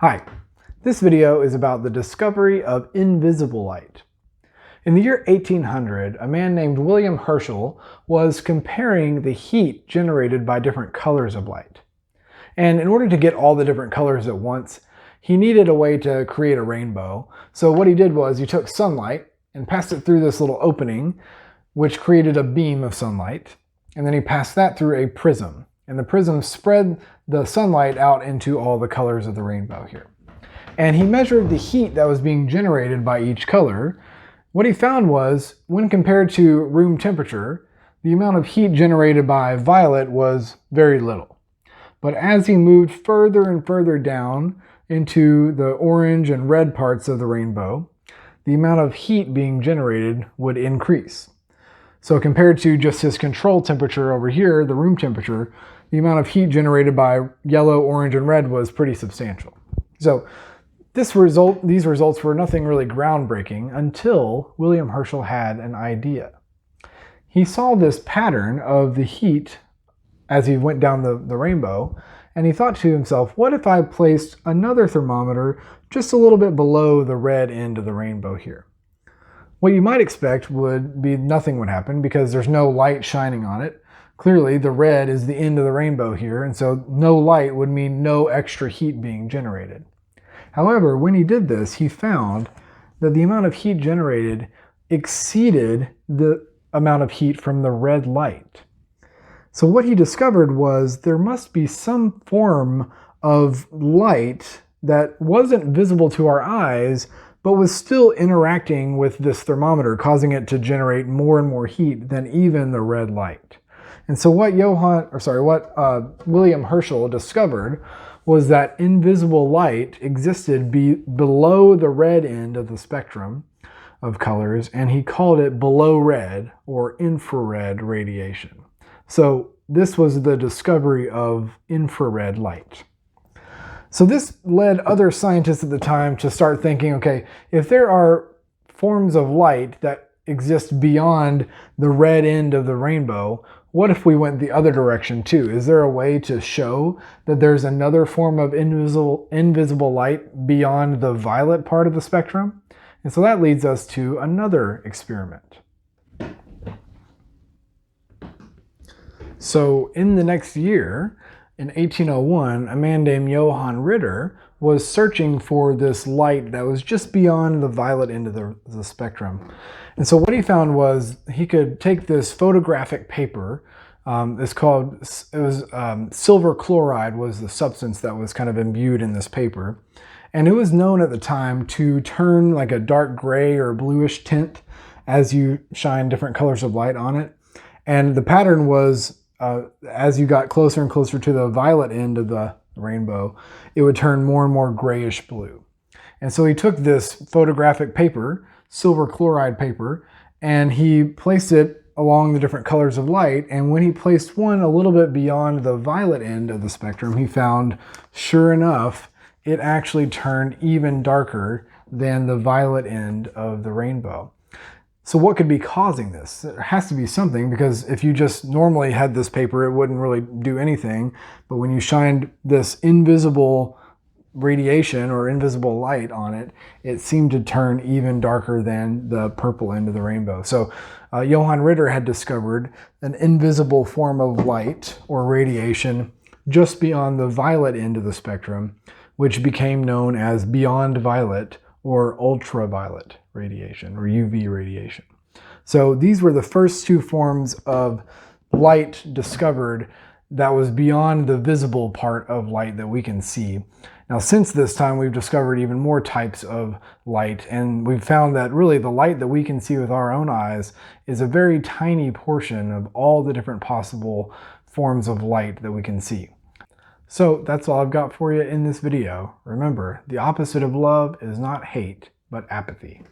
Hi, this video is about the discovery of invisible light. In the year 1800, a man named William Herschel was comparing the heat generated by different colors of light. And in order to get all the different colors at once, he needed a way to create a rainbow. So what he did was he took sunlight and passed it through this little opening, which created a beam of sunlight. And then he passed that through a prism. And the prism spread the sunlight out into all the colors of the rainbow here. And he measured the heat that was being generated by each color. What he found was, when compared to room temperature, the amount of heat generated by violet was very little. But as he moved further and further down into the orange and red parts of the rainbow, the amount of heat being generated would increase. So compared to just his control temperature over here, the room temperature, the amount of heat generated by yellow, orange, and red was pretty substantial. So these results were nothing really groundbreaking until William Herschel had an idea. He saw this pattern of the heat as he went down the rainbow, and he thought to himself, what if I placed another thermometer just a little bit below the red end of the rainbow here? What you might expect would be nothing would happen because there's no light shining on it. Clearly, the red is the end of the rainbow here, and so no light would mean no extra heat being generated. However, when he did this, he found that the amount of heat generated exceeded the amount of heat from the red light. So what he discovered was there must be some form of light that wasn't visible to our eyes, but was still interacting with this thermometer, causing it to generate more and more heat than even the red light. And so what William Herschel discovered was that invisible light existed below the red end of the spectrum of colors, and he called it below red or infrared radiation. So this was the discovery of infrared light. So this led other scientists at the time to start thinking, okay, if there are forms of light that exist beyond the red end of the rainbow, what if we went the other direction too? Is there a way to show that there's another form of invisible light beyond the violet part of the spectrum? And so that leads us to another experiment. So in the next year, in 1801, a man named Johann Ritter was searching for this light that was just beyond the violet end of the spectrum. And so what he found was he could take this photographic paper. Silver chloride was the substance that was kind of imbued in this paper. And it was known at the time to turn like a dark gray or bluish tint as you shine different colors of light on it. And the pattern was, as you got closer and closer to the violet end of the rainbow, it would turn more and more grayish blue. And so he took this photographic paper, silver chloride paper, and he placed it along the different colors of light. And when he placed one a little bit beyond the violet end of the spectrum, he found, sure enough, it actually turned even darker than the violet end of the rainbow. So what could be causing this? There has to be something, because if you just normally had this paper, it wouldn't really do anything. But when you shined this invisible radiation or invisible light on it, it seemed to turn even darker than the purple end of the rainbow. So Johann Ritter had discovered an invisible form of light or radiation just beyond the violet end of the spectrum, which became known as beyond violet or ultraviolet radiation or UV radiation. So these were the first two forms of light discovered that was beyond the visible part of light that we can see. Now, since this time, we've discovered even more types of light, and we've found that really the light that we can see with our own eyes is a very tiny portion of all the different possible forms of light that we can see. So that's all I've got for you in this video. Remember, the opposite of love is not hate, but apathy.